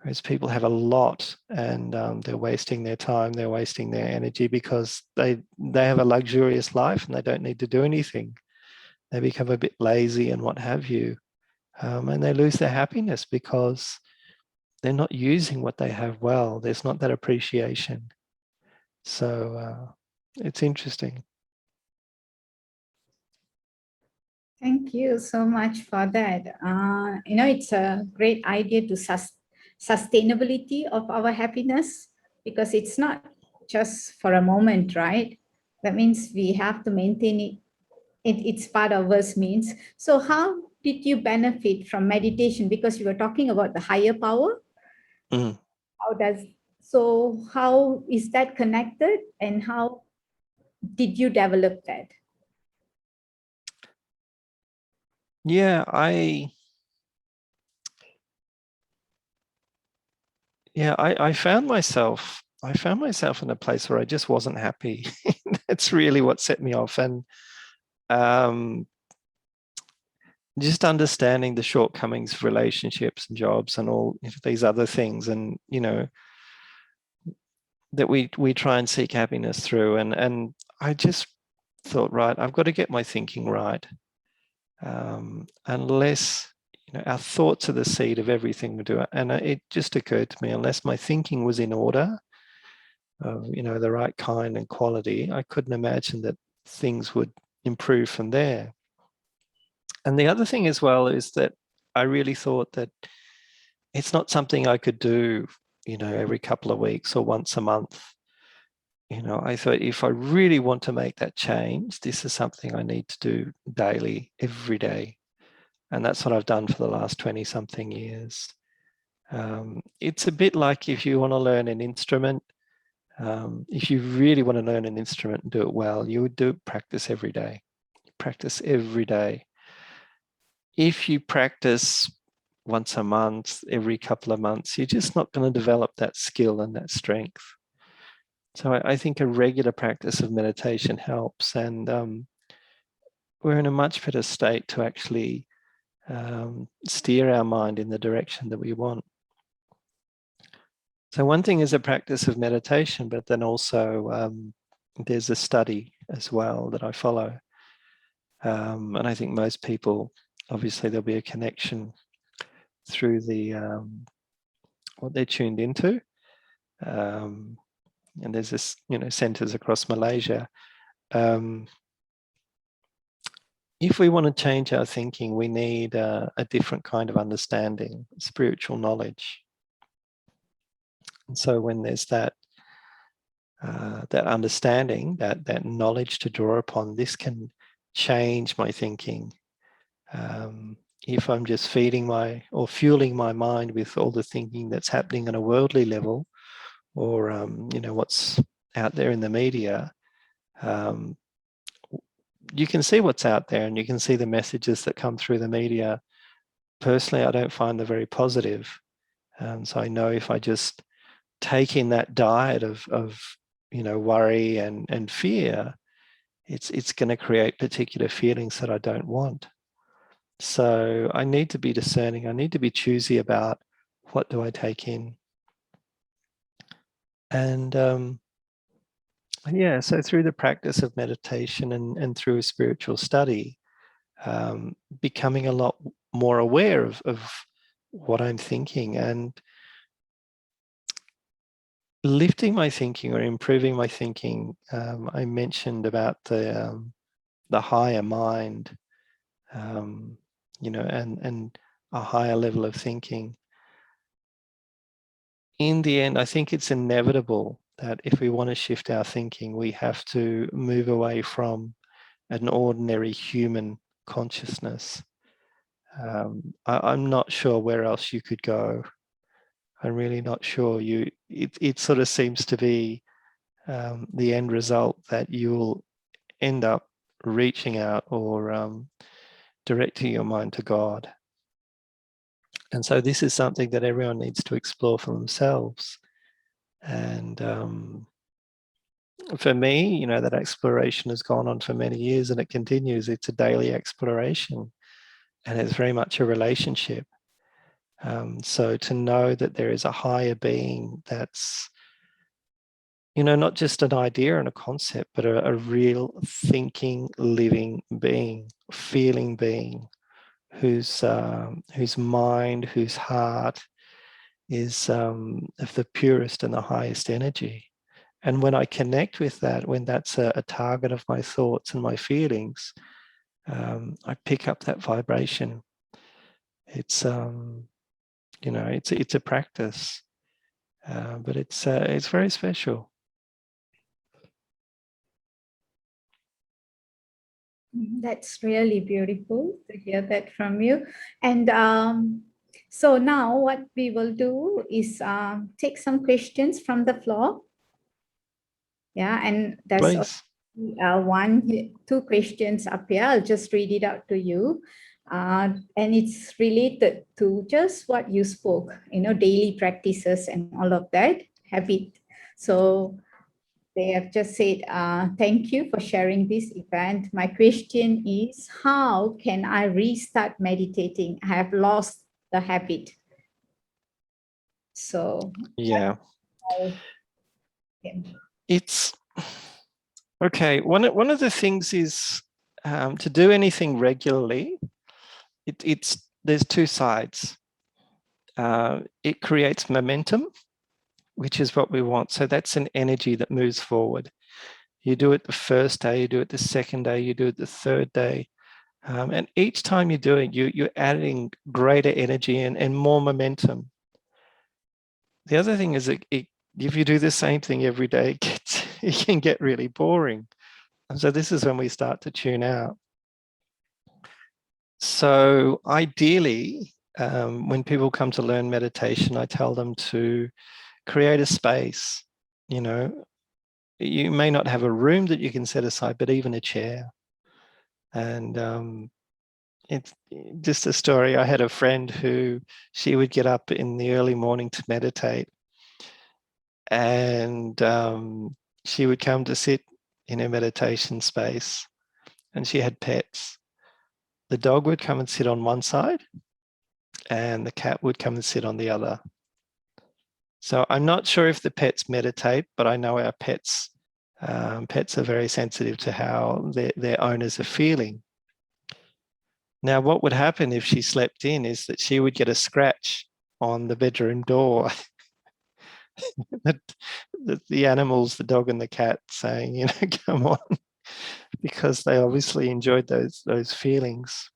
Whereas people have a lot and they're wasting their time, they're wasting their energy because they have a luxurious life and they don't need to do anything. They become a bit lazy and what have you. And they lose their happiness because they're not using what they have well. There's not that appreciation. So it's interesting.
Thank you so much for that. You know, it's a great idea to sustainability of our happiness, because it's not just for a moment, right? That means we have to maintain it. It's part of us means. So how did you benefit from meditation? Because you were talking about the higher power.
Mm.
How does, so how is that connected, and how did you develop that?
Yeah, I found myself in a place where I just wasn't happy. That's really what set me off. And um, just understanding the shortcomings of relationships and jobs and all these other things, and you know, that we try and seek happiness through. And I just thought, right, I've got to get my thinking right. Unless, you know, our thoughts are the seed of everything we do. And it just occurred to me, unless my thinking was in order, of, you know, the right kind and quality, I couldn't imagine that things would improve from there. And the other thing as well is that I really thought that it's not something I could do, you know, every couple of weeks or once a month. You know, I thought if I really want to make that change, this is something I need to do daily, every day. And that's what I've done for the last 20 something years. It's a bit like if you want to learn an instrument, if you really want to learn an instrument and do it well, you would do practice every day. Practice every day. If you practice once a month, every couple of months, you're just not going to develop that skill and that strength. So I think a regular practice of meditation helps, and we're in a much better state to actually steer our mind in the direction that we want. So one thing is a practice of meditation, but then also there's a study as well that I follow. And I think most people, obviously there'll be a connection through the what they're tuned into. And there's this, you know, centers across Malaysia. If we want to change our thinking, we need a different kind of understanding, spiritual knowledge. And so when there's that that understanding, that knowledge to draw upon, this can change my thinking. If I'm just feeding my or fueling my mind with all the thinking that's happening on a worldly level, or you know, what's out there in the media, you can see what's out there and you can see the messages that come through the media. Personally, I don't find them very positive. So I know if I just take in that diet of you know, worry and fear, it's going to create particular feelings that I don't want. So I need to be discerning. I need to be choosy about what do I take in. And yeah, so through the practice of meditation and through a spiritual study, becoming a lot more aware of what I'm thinking. And lifting my thinking or improving my thinking. I mentioned about the higher mind, and a higher level of thinking. In the end, I think it's inevitable that if we want to shift our thinking, we have to move away from an ordinary human consciousness. I'm not sure where else you could go. I'm really not sure. It sort of seems to be the end result that you'll end up reaching out or directing your mind to God. And so this is something that everyone needs to explore for themselves. And for me, that exploration has gone on for many years and it continues. It's a daily exploration and it's very much a relationship. So to know that there is a higher being that's, not just an idea and a concept, but a real thinking, living being, feeling being, whose mind, whose heart is of the purest and the highest energy. And when I connect with that, when that's a target of my thoughts and my feelings, I pick up that vibration. It's it's a practice, but it's very special.
That's really beautiful to hear that from you. And so now what we will do is take some questions from the floor. Yeah, and there's
Please.
two questions up here. I'll just read it out to you. And it's related to just what you spoke, daily practices and all of that, habit. So they have just said, thank you for sharing this event. My question is, how can I restart meditating? I have lost the habit. So
Yeah.
yeah.
It's okay. One of the things is to do anything regularly. There's two sides. It creates momentum, which is what we want. So that's an energy that moves forward. You do it the first day, you do it the second day, you do it the third day. And each time you do it, you're adding greater energy and more momentum. The other thing is that if you do the same thing every day, it can get really boring. And so this is when we start to tune out. So ideally, when people come to learn meditation, I tell them to create a space. You may not have a room that you can set aside, but even a chair. And it's just a story. I had a friend who she would get up in the early morning to meditate, and she would come to sit in her meditation space, and she had pets. The dog would come and sit on one side, and the cat would come and sit on the other. So I'm not sure if the pets meditate, but I know our pets are very sensitive to how their owners are feeling. Now, what would happen if she slept in is that she would get a scratch on the bedroom door. The animals, the dog and the cat, saying, come on, because they obviously enjoyed those feelings.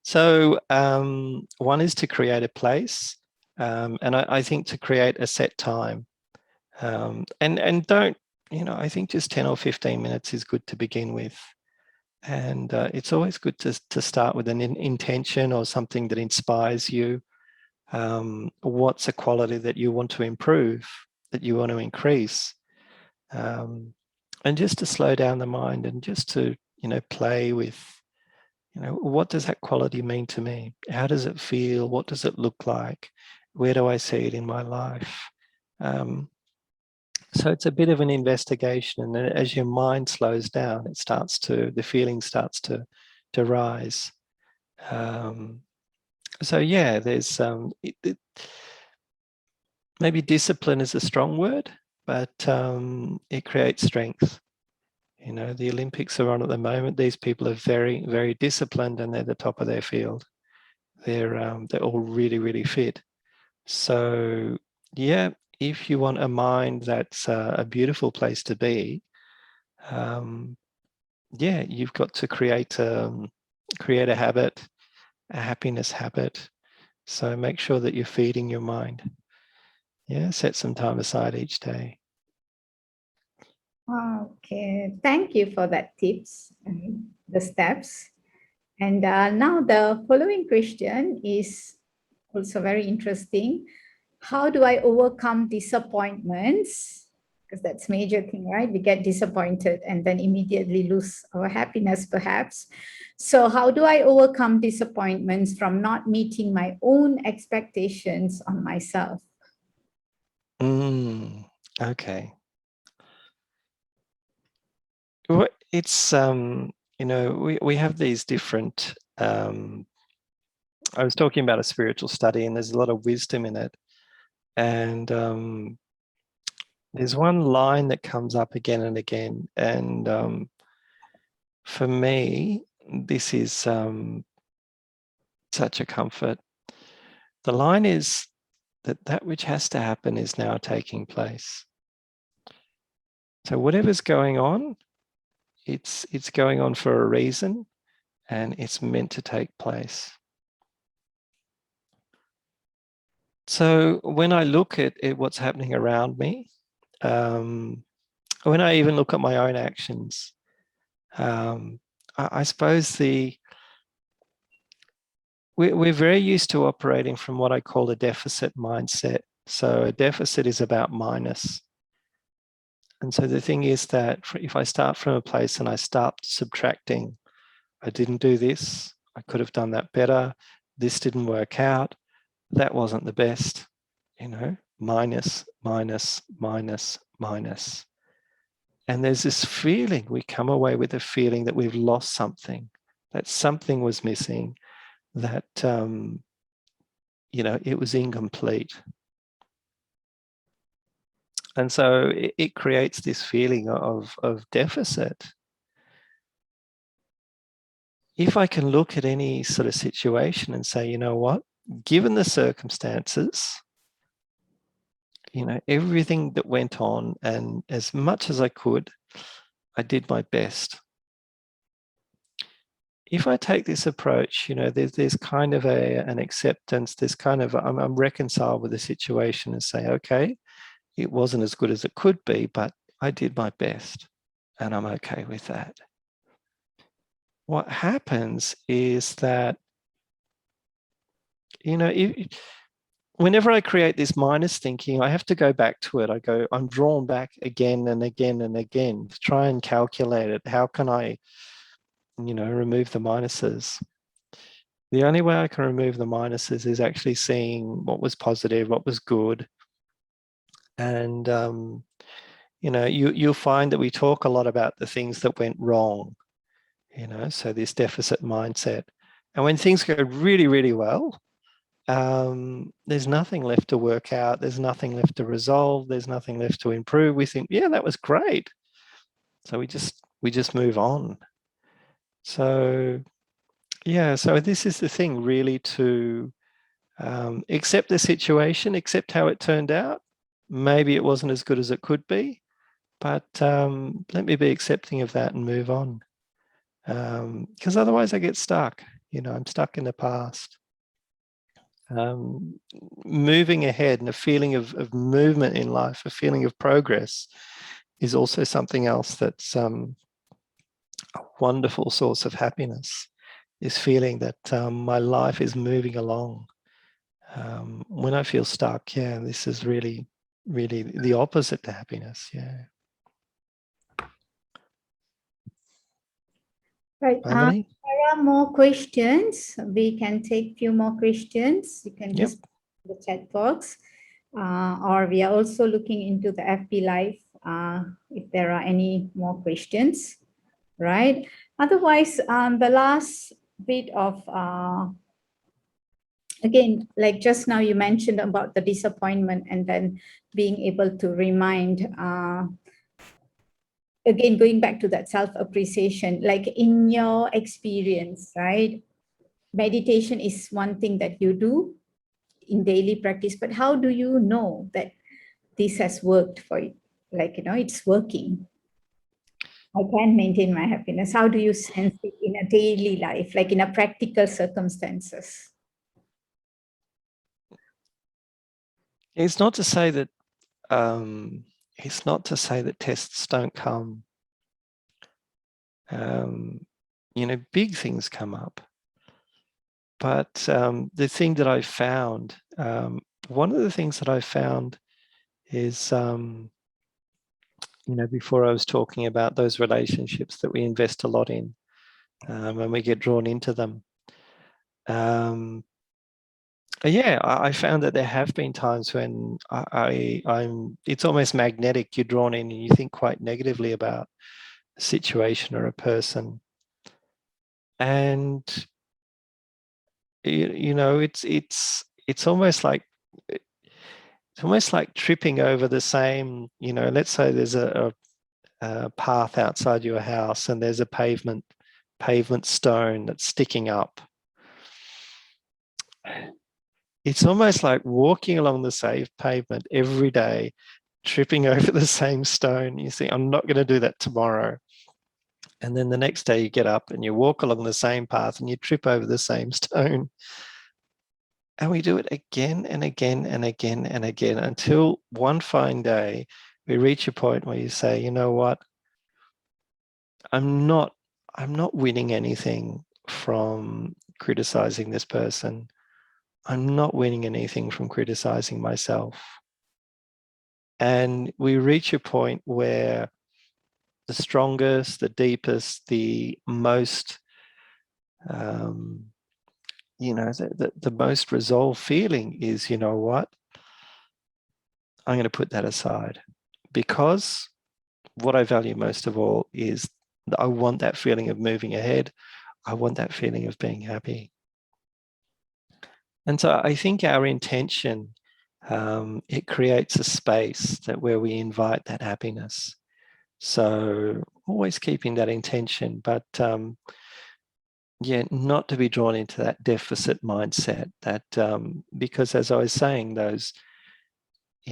So one is to create a place, and I think to create a set time, and don't, I think just 10 or 15 minutes is good to begin with. And it's always good to start with an intention or something that inspires you. What's a quality that you want to improve, that you want to increase? And just to slow down the mind and just to, play with, what does that quality mean to me? How does it feel? What does it look like? Where do I see it in my life? So it's a bit of an investigation, and as your mind slows down, the feeling starts to rise. So yeah, there's maybe discipline is a strong word, but it creates strength. The Olympics are on at the moment. These people are very, very disciplined, and they're the top of their field. They're all really, really fit. So yeah, if you want a mind that's a beautiful place to be, yeah, you've got to create a habit, a happiness habit. So make sure that you're feeding your mind. Yeah, set some time aside each day.
Okay, thank you for that tips, and the steps. And now the following question is also very interesting. How do I overcome disappointments? Because that's major thing, right? We get disappointed and then immediately lose our happiness, perhaps. So how do I overcome disappointments from not meeting my own expectations on myself?
Okay. It's we have these different. I was talking about a spiritual study, and there's a lot of wisdom in it. And there's one line that comes up again and again, and for me, this is such a comfort. The line is that which has to happen is now taking place. So whatever's going on, it's going on for a reason, and it's meant to take place. So when I look at what's happening around me, when I even look at my own actions, I suppose we're very used to operating from what I call a deficit mindset. So a deficit is about minus. And so the thing is that if I start from a place and I start subtracting, I didn't do this, I could have done that better, this didn't work out, that wasn't the best, minus, minus, minus, minus. And there's this feeling, we come away with a feeling that we've lost something, that something was missing, that, it was incomplete. And so it creates this feeling of deficit. If I can look at any sort of situation and say, you know what, given the circumstances, everything that went on, and as much as I could, I did my best. If I take this approach, there's kind of an acceptance, there's kind of, I'm reconciled with the situation and say, okay, it wasn't as good as it could be, but I did my best and I'm okay with that. What happens is that, whenever I create this minus thinking, I have to go back to it. I'm drawn back again and again and again to try and calculate it. How can I, remove the minuses? The only way I can remove the minuses is actually seeing what was positive, what was good. And, you'll find that we talk a lot about the things that went wrong, so this deficit mindset. And when things go really, really well, there's nothing left to work out. There's nothing left to resolve. There's nothing left to improve. We think, yeah, that was great. So we just move on. So, yeah, so this is the thing, really, to accept the situation, accept how it turned out. Maybe it wasn't as good as it could be, but let me be accepting of that and move on. Because otherwise I get stuck. I'm stuck in the past. Moving ahead and a feeling of movement in life, a feeling of progress is also something else that's a wonderful source of happiness, is feeling that my life is moving along. When I feel stuck, yeah, this is really, really the opposite to happiness. Yeah.
Right.
Harmony?
There are more questions. We can take few more questions. You can just put in the chat box. Or we are also looking into the FB Live if there are any more questions, right? Otherwise, the last bit of, again, like just now you mentioned about the disappointment and then being able to remind, again, going back to that self-appreciation, like in your experience, right? Meditation is one thing that you do in daily practice, but how do you know that this has worked for you? Like, it's working. I can maintain my happiness. How do you sense it in a daily life, like in a practical circumstances?
It's not to say that it's not to say that tests don't come. Big things come up. But the thing that I found, one of the things that I found is, before I was talking about those relationships that we invest a lot in, and we get drawn into them. I found that there have been times when it's almost magnetic. You're drawn in and you think quite negatively about a situation or a person. And, it's almost like, tripping over the same, let's say there's a path outside your house and there's a pavement stone that's sticking up. It's almost like walking along the same pavement every day, tripping over the same stone. You think, I'm not going to do that tomorrow. And then the next day you get up and you walk along the same path and you trip over the same stone. And we do it again and again and again and again until one fine day we reach a point where you say, you know what? I'm not winning anything from criticizing this person. I'm not winning anything from criticizing myself. And we reach a point where the strongest, the deepest, the most, the most resolved feeling is, you know what? I'm going to put that aside, because what I value most of all is that I want that feeling of moving ahead. I want that feeling of being happy. And so I think our intention, it creates a space where we invite that happiness. So always keeping that intention, but not to be drawn into that deficit mindset. Because as I was saying, those,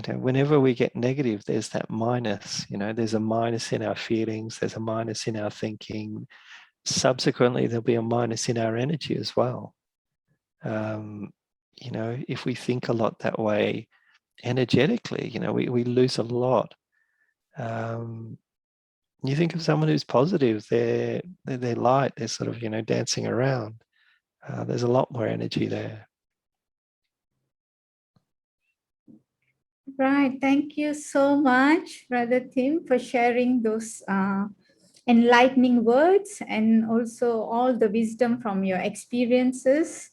whenever we get negative, there's that minus. There's a minus in our feelings. There's a minus in our thinking. Subsequently, there'll be a minus in our energy as well. If we think a lot that way energetically, we lose a lot. You think of someone who's positive, they're light, they're sort of, dancing around. There's a lot more energy there.
Right. Thank you so much, Brother Tim, for sharing those enlightening words and also all the wisdom from your experiences.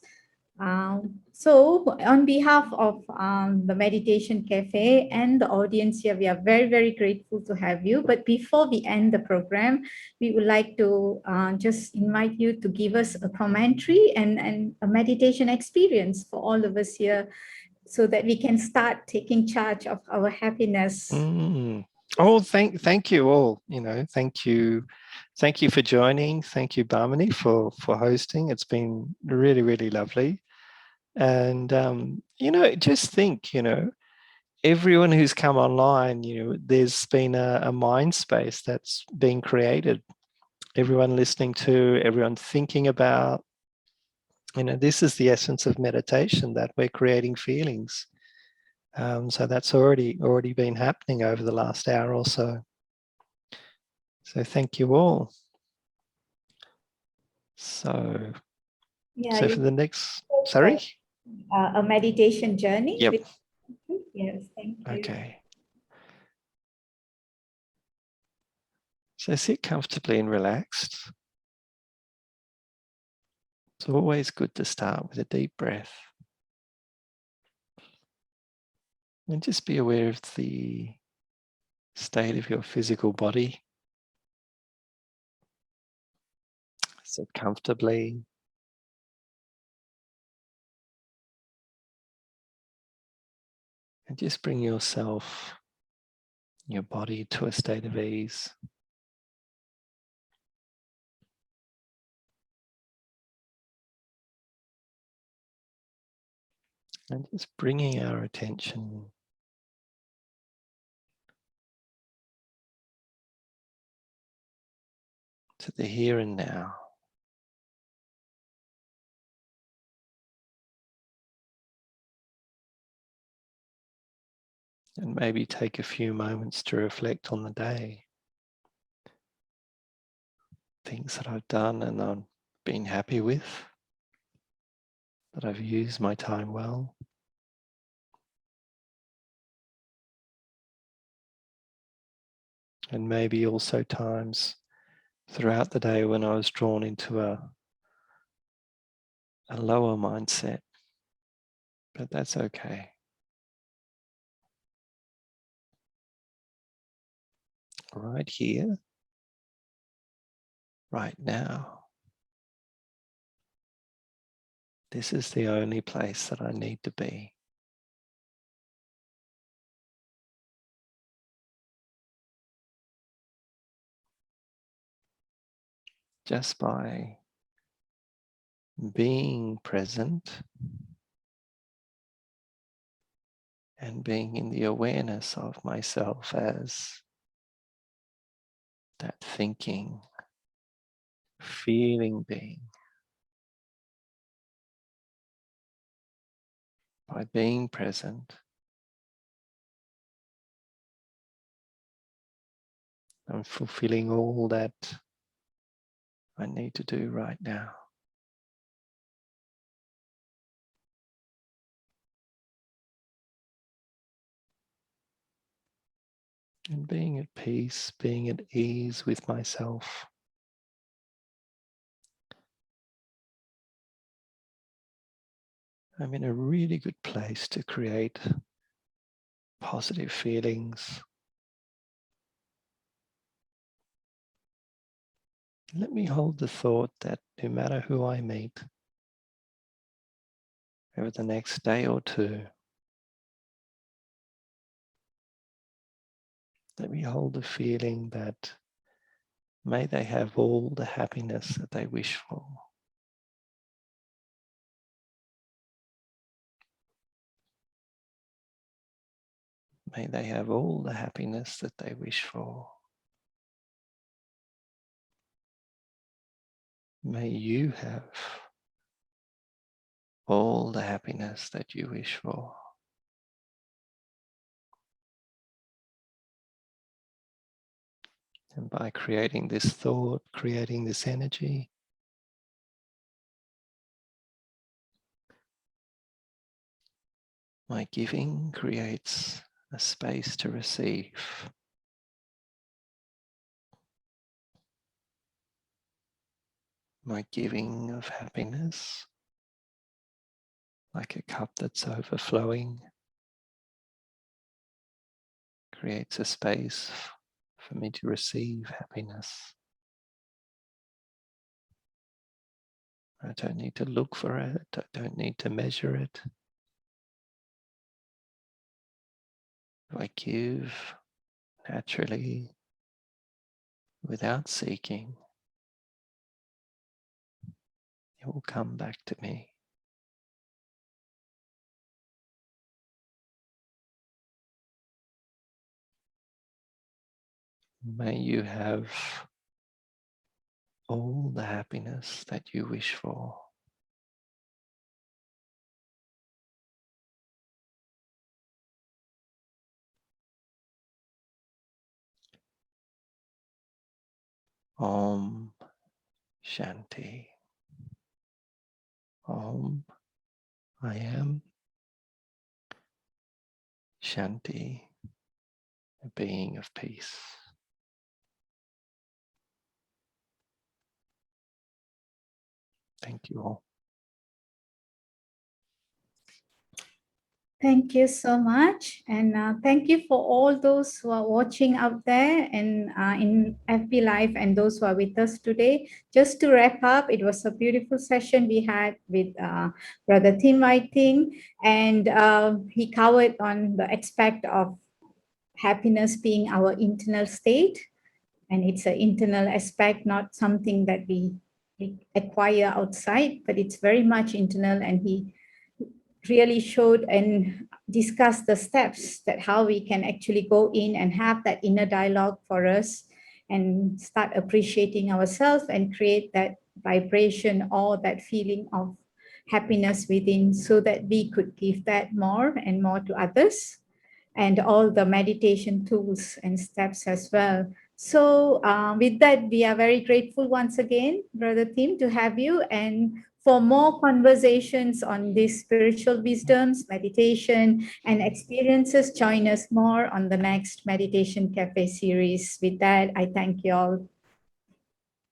So on behalf of the Meditation Cafe and the audience here, we are very, very grateful to have you. But before we end the program, we would like to just invite you to give us a commentary and a meditation experience for all of us here, so that we can start taking charge of our happiness.
Oh, thank you all. Thank you for joining. Thank you, Bhamini, for hosting. It's been really, really lovely. And just think, everyone who's come online, there's been a mind space that's been created. Everyone listening to, everyone thinking about, this is the essence of meditation, that we're creating feelings. So that's already been happening over the last hour or so. So thank you all. So,
Yeah,
for the next, sorry?
a meditation journey.
Yep.
Yes, thank you.
Okay. So sit comfortably and relaxed. It's always good to start with a deep breath. And just be aware of the state of your physical body. Sit comfortably. And just bring yourself, your body, to a state of ease. And just bringing our attention to the here and now. And maybe take a few moments to reflect on the day. Things that I've done and I've been happy with, that I've used my time well. And maybe also times throughout the day when I was drawn into a lower mindset, but that's okay. Right here, right now, this is the only place that I need to be. Just by being present and being in the awareness of myself as that thinking, feeling being. By being present, I'm fulfilling all that I need to do right now. And being at peace, being at ease with myself. I'm in a really good place to create positive feelings. Let me hold the thought that no matter who I meet over the next day or two, let me hold the feeling that may they have all the happiness that they wish for. May they have all the happiness that they wish for. May you have all the happiness that you wish for. And by creating this thought, creating this energy, my giving creates a space to receive. My giving of happiness, like a cup that's overflowing, creates a space for me to receive happiness. I don't need to look for it. I don't need to measure it. If I give naturally, without seeking, it will come back to me. May you have all the happiness that you wish for. Om Shanti. Om, I am Shanti, a being of peace. Thank you all.
Thank you so much. And thank you for all those who are watching out there and in FB Live and those who are with us today. Just to wrap up, it was a beautiful session we had with Brother Tim Whiting, and he covered on the aspect of happiness being our internal state. And it's an internal aspect, not something that we acquire outside, but it's very much internal. And he really showed and discussed the steps that how we can actually go in and have that inner dialogue for us and start appreciating ourselves and create that vibration or that feeling of happiness within, so that we could give that more and more to others, and all the meditation tools and steps as well. So with that, we are very grateful once again, Brother Tim, to have you. And for more conversations on these spiritual wisdoms, meditation, and experiences, join us more on the next Meditation Cafe series. With that, I thank you all.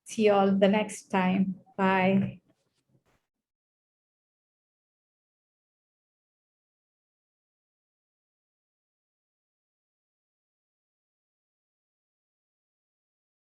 See you all the next time. Bye.